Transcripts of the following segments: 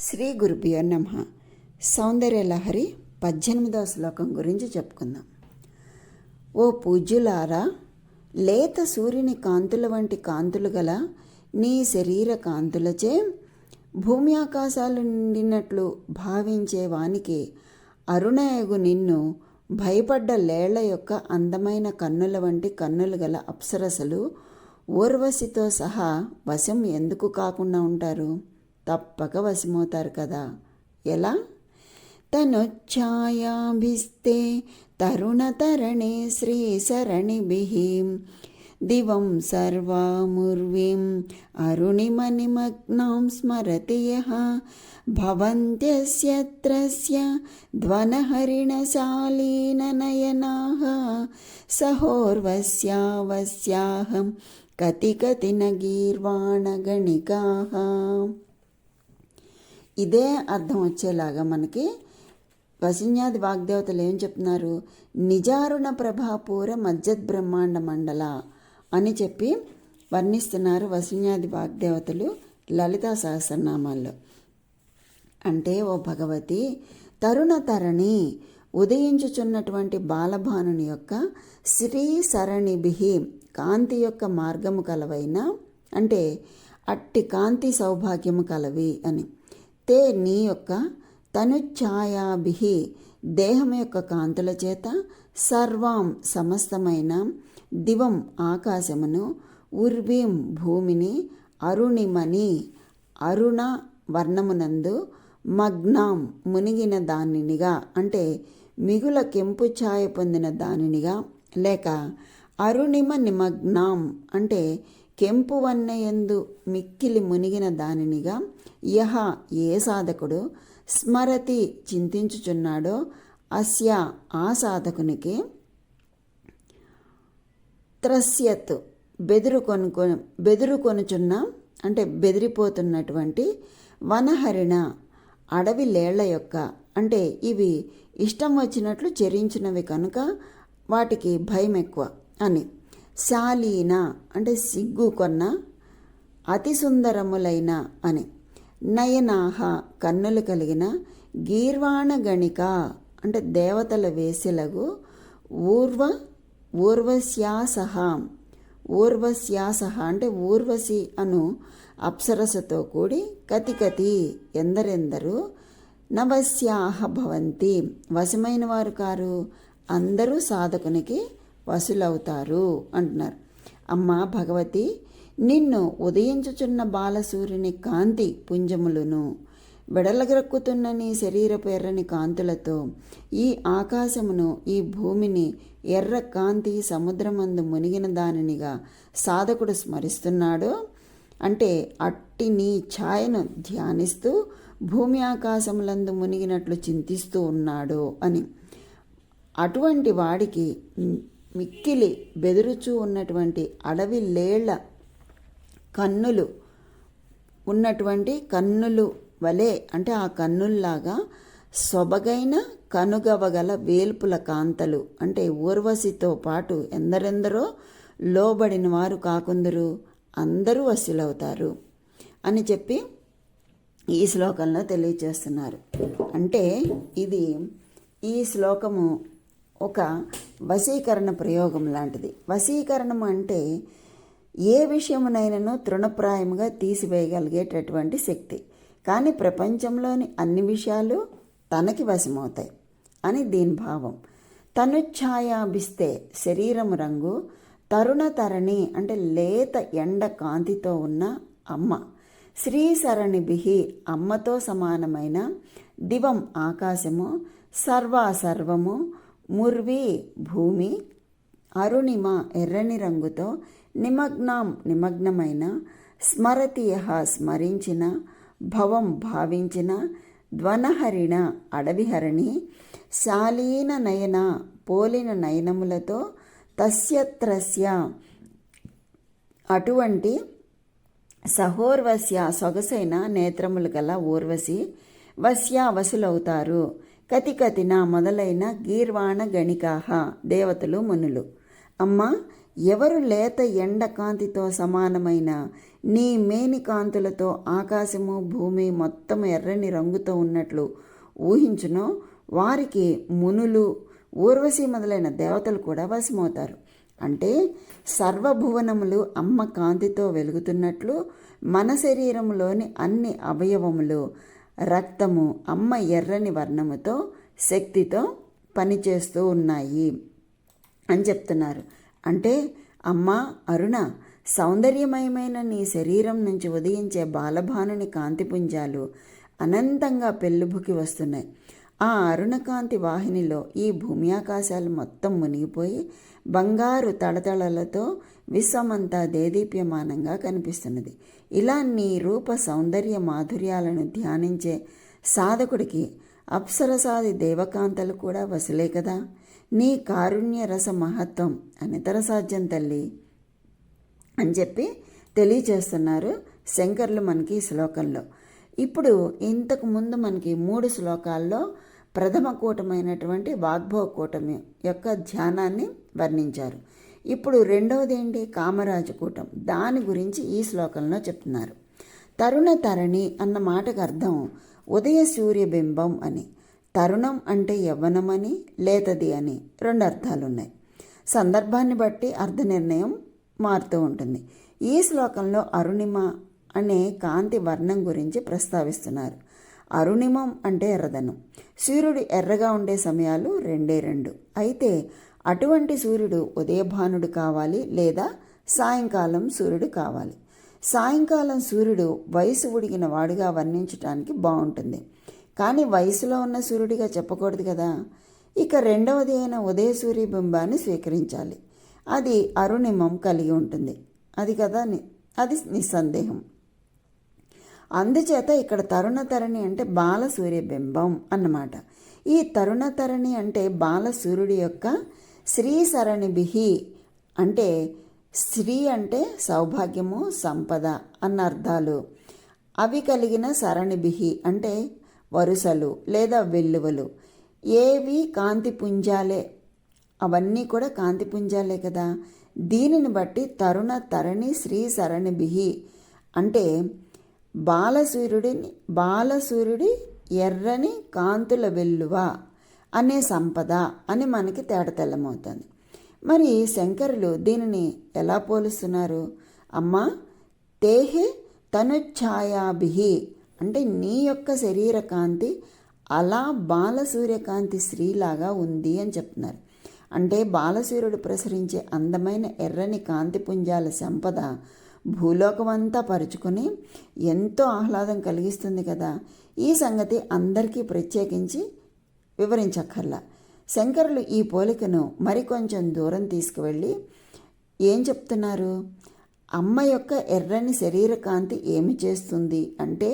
శ్రీ గురుభ్యో నమః. సౌందర్యలహరి 18వ శ్లోకం గురించి చెప్పుకుందాం. ఓ పూజ్యులారా, లేత సూర్యుని కాంతుల వంటి కాంతులు గల నీ శరీర కాంతులచే భూమి ఆకాశాలు నిండినట్లు భావించే వానికి అరుణయగు నిన్ను భయపడ్డ లేళ్ల యొక్క అందమైన కన్నుల వంటి కన్నులు గల అప్సరసలు ఊర్వశితో సహా వశం ఎందుకు కాకుండా ఉంటారు? తప్పక వశమవుతారు కదా. ఎలా? తనుఛాయాభిస్తే తరుణతరణే శ్రీసరణిభిః దివం సర్వాముర్వీం అరుణిమనిమగ్నాం స్మరతి యః భవంత్యస్యత్రస్య ధ్వనహరిణశాలీననయనాః సహోర్వస్యావస్యాహం కతి న గీర్వాణగణికాః. ఇదే అర్థం వచ్చేలాగా మనకి వసిన్యాది వాగ్దేవతలు ఏం చెప్తున్నారు? నిజారుణ ప్రభాపూర మజ్జద్బ్రహ్మాండ మండల అని చెప్పి వర్ణిస్తున్నారు వసిన్యాది వాగ్దేవతలు లలితా సహస్రనామాల్లో. అంటే ఓ భగవతి, తరుణ తరణి ఉదయించుచున్నటువంటి బాలభానుని యొక్క శ్రీ సరణిభిః కాంతి యొక్క మార్గము కలవైన, అంటే అట్టి కాంతి సౌభాగ్యము కలవి అని. తే నీ యొక్క తనుఛాయాభిః దేహం యొక్క కాంతుల చేత సర్వాం సమస్తమైన దివం ఆకాశమును ఉర్వీం భూమిని అరుణిమని అరుణ వర్ణమునందు మగ్నాం మునిగిన దానినిగా, అంటే మిగుల కెంపు ఛాయ పొందిన దానినిగా, లేక అరుణిమ నిమగ్నాం అంటే కెంపు వన్నయందు మిక్కిలి మునిగిన దానినిగా యహ ఏ సాధకుడు స్మరతి చింతించుచున్నాడో అస్య ఆ సాధకునికి త్రస్యత్ బెదురుకొనుచున్న, అంటే బెదిరిపోతున్నటువంటి వనహరిణ అడవి లేళ్ల యొక్క, అంటే ఇవి ఇష్టం వచ్చినట్లు చెరించినవి కనుక వాటికి భయం ఎక్కువ అని. శాలీన అంటే సిగ్గు కొన్న అతి సుందరములైన అని. నయనాహ కన్నులు కలిగిన గీర్వాణ గణిక అంటే దేవతల వేసిలగు ఊర్వశ్యాసహ అంటే ఊర్వశి అను అప్సరసతో కూడి కతి ఎందరెందరూ నవశ్యాహ భవంతి వశమైన వారు కారు, అందరూ సాధకునికి వశులవుతారు అంటున్నారు. అమ్మా భగవతి, నిన్ను ఉదయించుచున్న బాలసూర్యుని కాంతి పుంజములను వెడలగ్రక్కుతున్న నీ శరీరపు ఎర్రని కాంతులతో ఈ ఆకాశమును ఈ భూమిని ఎర్ర కాంతి సముద్రమందు మునిగిన దానినిగా సాధకుడు స్మరిస్తున్నాడు. అంటే అట్టి నీ ఛాయను ధ్యానిస్తూ భూమి ఆకాశములందు మునిగినట్లు చింతిస్తూ ఉన్నాడు అని. అటువంటి వాడికి మిక్కిలి బెదురుచూ ఉన్నటువంటి అడవి లేళ్ల కన్నులు ఉన్నటువంటి కన్నులు వలె, అంటే ఆ కన్నుల్లాగా సొబగైన కనుగవగల వేల్పుల కాంతలు, అంటే ఊర్వశితో పాటు ఎందరెందరో లోబడిన వారు కాకుందరు, అందరూ వశులవుతారు అని చెప్పి ఈ శ్లోకంలో తెలియచేస్తున్నారు. అంటే ఈ శ్లోకము ఒక వశీకరణ ప్రయోగం లాంటిది. వశీకరణం అంటే ఏ విషయమునైనను తృణప్రాయముగా తీసివేయగలిగేటటువంటి శక్తి. కానీ ప్రపంచంలోని అన్ని విషయాలు తనకి వశమవుతాయి అని దీని భావం. తనుఛాయాభిస్తే శరీరము రంగు, తరుణ తరణి అంటే లేత ఎండ కాంతితో ఉన్న అమ్మ, శ్రీసరణిభిః అమ్మతో సమానమైన దివం ఆకాశము, సర్వము ముర్వి భూమి, అరుణిమ ఎర్రని రంగుతో నిమగ్నమైన, స్మరతి యః స్మరించిన, భవం భావించిన, ధ్వనహరిణ అడవిహరణి, శాలీన నయన పోలిన నయనములతో, తస్యత్రస్య అటువంటి సహోర్వశ్య సొగసైన నేత్రములు గల ఊర్వశి, వశులవుతారు. కతిన మొదలైన గీర్వాణ గణికాహ దేవతలు మునులు. అమ్మ, ఎవరు లేత ఎండ కాంతితో సమానమైన నీ మేని కాంతులతో ఆకాశము భూమి మొత్తం ఎర్రని రంగుతో ఉన్నట్లు ఊహించునో వారికి మునులు, ఊర్వశి మొదలైన దేవతలు కూడా వశమవుతారు. అంటే సర్వభువనములు అమ్మ కాంతితో వెలుగుతున్నట్లు మన శరీరంలోని అన్ని అవయవములు, రక్తము అమ్మ ఎర్రని వర్ణముతో శక్తితో పనిచేస్తూ ఉన్నాయి అని చెప్తున్నారు. అంటే అమ్మ అరుణ, సౌందర్యమయమైన నీ శరీరం నుంచి ఉదయించే బాలభానుని కాంతిపుంజాలు అనంతంగా పెళ్ళుబుకి వస్తున్నాయి. ఆ అరుణకాంతి వాహినిలో ఈ భూమి ఆకాశాలు మొత్తం మునిగిపోయి బంగారు తళతళలతో విశ్వమంతా దేదీప్యమానంగా కనిపిస్తున్నది. ఇలా నీ రూప సౌందర్య మాధుర్యాలను ధ్యానించే సాధకుడికి అప్సరసాది దేవకాంతలు కూడా వసులే కదా. నీ కారుణ్య రస మహత్వం అనితర సాధ్యం తల్లి అని చెప్పి తెలియచేస్తున్నారు శంకర్లు మనకి ఈ శ్లోకంలో. ఇప్పుడు ఇంతకు ముందు మనకి 3 శ్లోకాల్లో ప్రథమ కూటమైనటువంటి వాగ్భవ కూటమి యొక్క ధ్యానాన్ని వర్ణించారు. ఇప్పుడు రెండవది ఏంటి? కామరాజు కూటం. దాని గురించి ఈ శ్లోకంలో చెప్తున్నారు. తరుణ తరణి అన్న మాటకు అర్థం ఉదయ సూర్యబింబం అని. తరుణం అంటే యవ్వనమని, లేతది అని 2 అర్థాలున్నాయి. సందర్భాన్ని బట్టి అర్థ నిర్ణయం మారుతూ ఉంటుంది. ఈ శ్లోకంలో అరుణిమ అనే కాంతి వర్ణం గురించి ప్రస్తావిస్తున్నారు. అరుణిమం అంటే ఎర్రదనం. సూర్యుడు ఎర్రగా ఉండే సమయాలు 2. అయితే అటువంటి సూర్యుడు ఉదయభానుడు కావాలి లేదా సాయంకాలం సూర్యుడు కావాలి. సాయంకాలం సూర్యుడు వయసు ఉడిగిన వాడుగా వర్ణించడానికి బాగుంటుంది, కానీ వయసులో ఉన్న సూర్యుడిగా చెప్పకూడదు కదా. ఇక రెండవది అయిన ఉదయ సూర్యబింబాన్ని స్వీకరించాలి. అది అరుణిమం కలిగి ఉంటుంది. అది నిస్సందేహం. అందుచేత ఇక్కడ తరుణ తరణి అంటే బాల సూర్యబింబం అన్నమాట. ఈ తరుణ తరణి అంటే బాల సూర్యుడి యొక్క శ్రీ సరణిభిహి అంటే శ్రీ అంటే సౌభాగ్యము, సంపద అన్న అర్థాలు. అవి కలిగిన సరణిభిహి అంటే వరుసలు లేదా వెల్లువలు. ఏవి కాంతిపుంజాలే, అవన్నీ కూడా కాంతిపుంజాలే కదా. దీనిని బట్టి తరుణ తరణి శ్రీ సరణిభిహి అంటే బాలసూర్యుడి ఎర్రని కాంతుల వెల్లువ అనే సంపద అని మనకి తేటతెల్లమవుతుంది. మరి శంకరులు దీనిని ఎలా పోలుస్తున్నారు? అమ్మా తేహే తనుఛాయాభిహి అంటే నీ యొక్క శరీర కాంతి అలా బాలసూర్యకాంతి స్త్రీలాగా ఉంది అని చెప్తున్నారు. అంటే బాలసూర్యుడు ప్రసరించే అందమైన ఎర్రని కాంతిపుంజాల సంపద భూలోకమంతా పరుచుకొని ఎంతో ఆహ్లాదం కలిగిస్తుంది కదా. ఈ సంగతి అందరికీ ప్రత్యేకించి వివరించక్కర్లా. శంకరులు ఈ పోలికను మరికొంచెం దూరం తీసుకువెళ్ళి ఏం చెప్తున్నారు? అమ్మ యొక్క ఎర్రని శరీర కాంతి ఏమి చేస్తుంది అంటే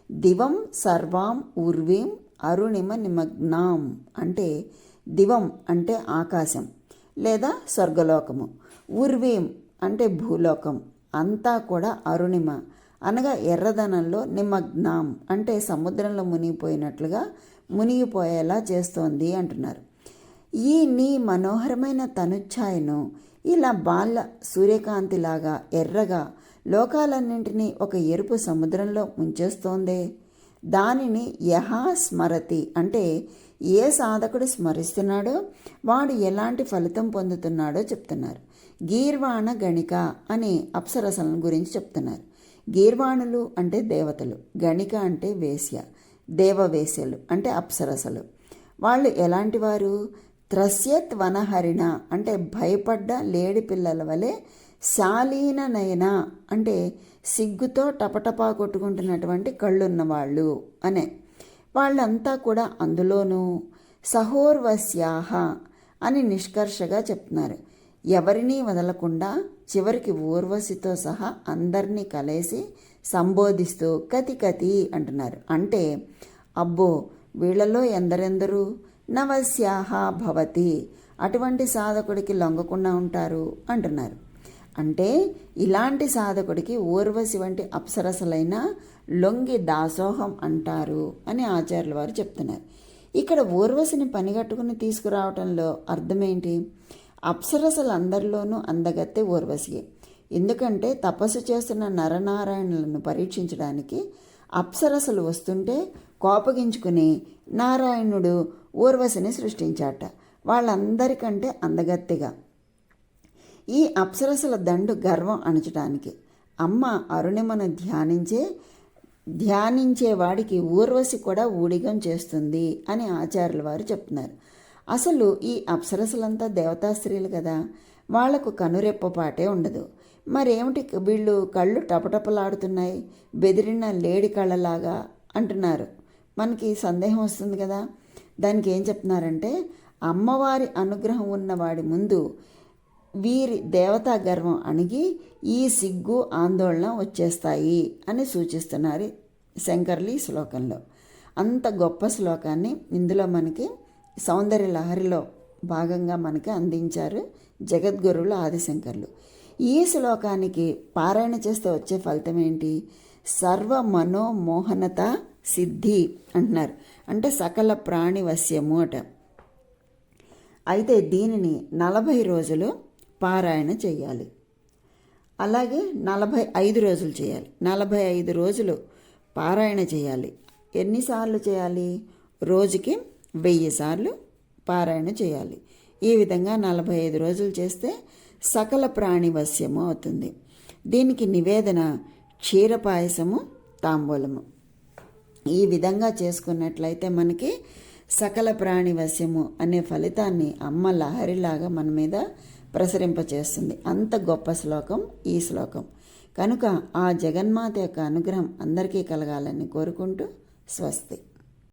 దివం సర్వాం ఊర్వీం అరుణిమ నిమగ్నాం అంటే దివం అంటే ఆకాశం లేదా స్వర్గలోకము, ఊర్వీం అంటే భూలోకం అంతా కూడా అరుణిమ అనగా ఎర్రదనంలో నిమగ్నాం అంటే సముద్రంలో మునిగిపోయినట్లుగా మునిగిపోయేలా చేస్తోంది అంటున్నారు. ఈ నీ మనోహరమైన తనుఛాయను ఇలా బాల సూర్యకాంతిలాగా ఎర్రగా లోకాలన్నింటినీ ఒక ఎరుపు సముద్రంలో ముంచేస్తోందే. దానిని యహా స్మరతి అంటే ఏ సాధకుడు స్మరిస్తున్నాడో వాడు ఎలాంటి ఫలితం పొందుతున్నాడో చెప్తున్నారు. గీర్వాణ గణిక అని అప్సరసల గురించి చెప్తున్నారు. గీర్వాణులు అంటే దేవతలు, గణిక అంటే వేశ్య, దేవవేశ్యలు అంటే అప్సరసలు. వాళ్ళు ఎలాంటి వారు? త్రస్యత్ వనహరిణ అంటే భయపడ్డ లేడి పిల్లల వలె, శాలీన నయన అంటే సిగ్గుతో టపటపా కొట్టుకుంటున్నటువంటి కళ్ళున్నవాళ్ళు అనే వాళ్ళంతా కూడా అందులోనూ సహోర్వశ్యాహ అని నిష్కర్షగా చెప్తున్నారు. ఎవరినీ వదలకుండా చివరికి ఊర్వశితో సహా అందరినీ కలిసి సంబోధిస్తూ కతి కతి అంటున్నారు. అంటే అబ్బో వీళ్ళలో ఎందరెందరూ నవస్యాహ భవతి అటువంటి సాధకుడికి లొంగకుండా ఉంటారు అంటున్నారు. అంటే ఇలాంటి సాధకుడికి ఊర్వశి వంటి అప్సరసలైన లొంగి దాసోహం అంటారు అని ఆచార్యుల వారు చెప్తున్నారు. ఇక్కడ ఊర్వశిని పనిగట్టుకుని తీసుకురావటంలో అర్థమేంటి? అప్సరసలందరిలోనూ అందగత్తె ఊర్వశియే. ఎందుకంటే తపస్సు చేస్తున్న నరనారాయణులను పరీక్షించడానికి అప్సరసలు వస్తుంటే కోపగించుకుని నారాయణుడు ఊర్వశిని సృష్టించాట, వాళ్ళందరికంటే అందగత్తెగా. ఈ అప్సరసల దండు గర్వం అణచడానికి అమ్మ అరుణిమను ధ్యానించేవాడికి ఊర్వశి కూడా ఊడిగం చేస్తుంది అని ఆచార్యుల వారు చెప్తున్నారు. అసలు ఈ అప్సరసలంతా దేవతా స్త్రీలు కదా, వాళ్లకు కనురెప్పపాటే ఉండదు. మరేమిటి వీళ్ళు కళ్ళు టపటపలాడుతున్నాయి, బెదిరిన లేడి కళ్ళలాగా అంటున్నారు. మనకి సందేహం వస్తుంది కదా. దానికి ఏం చెప్తున్నారంటే, అమ్మవారి అనుగ్రహం ఉన్నవాడి ముందు వీరి దేవతా గర్వం అణిగి ఈ సిగ్గు ఆందోళన వచ్చేస్తాయి అని సూచిస్తున్నారు శంకర్లు ఈ శ్లోకంలో. అంత గొప్ప శ్లోకాన్ని ఇందులో మనకి సౌందర్య లహరిలో భాగంగా మనకి అందించారు జగద్గురువులు ఆదిశంకర్లు. ఈ శ్లోకానికి పారాయణ చేస్తే వచ్చే ఫలితం ఏంటి? సర్వ మనోమోహనత సిద్ధి అంటున్నారు. అంటే సకల ప్రాణి వశ్యము అట. అయితే దీనిని 40 రోజులు పారాయణ చేయాలి. అలాగే 45 రోజులు చేయాలి. 45 రోజులు పారాయణ చేయాలి. ఎన్నిసార్లు చేయాలి? రోజుకి 1000 సార్లు పారాయణ చేయాలి. ఈ విధంగా 45 రోజులు చేస్తే సకల ప్రాణి వశ్యము అవుతుంది. దీనికి నివేదన క్షీరపాయసము, తాంబూలము. ఈ విధంగా చేసుకున్నట్లయితే మనకి సకల ప్రాణి వశ్యము అనే ఫలితాన్ని అమ్మ లహరిలాగా మన మీద ప్రసరింపచేస్తుంది. అంత గొప్ప శ్లోకం ఈ శ్లోకం. కనుక ఆ జగన్మాత యొక్క అనుగ్రహం అందరికీ కలగాలని కోరుకుంటూ స్వస్తి.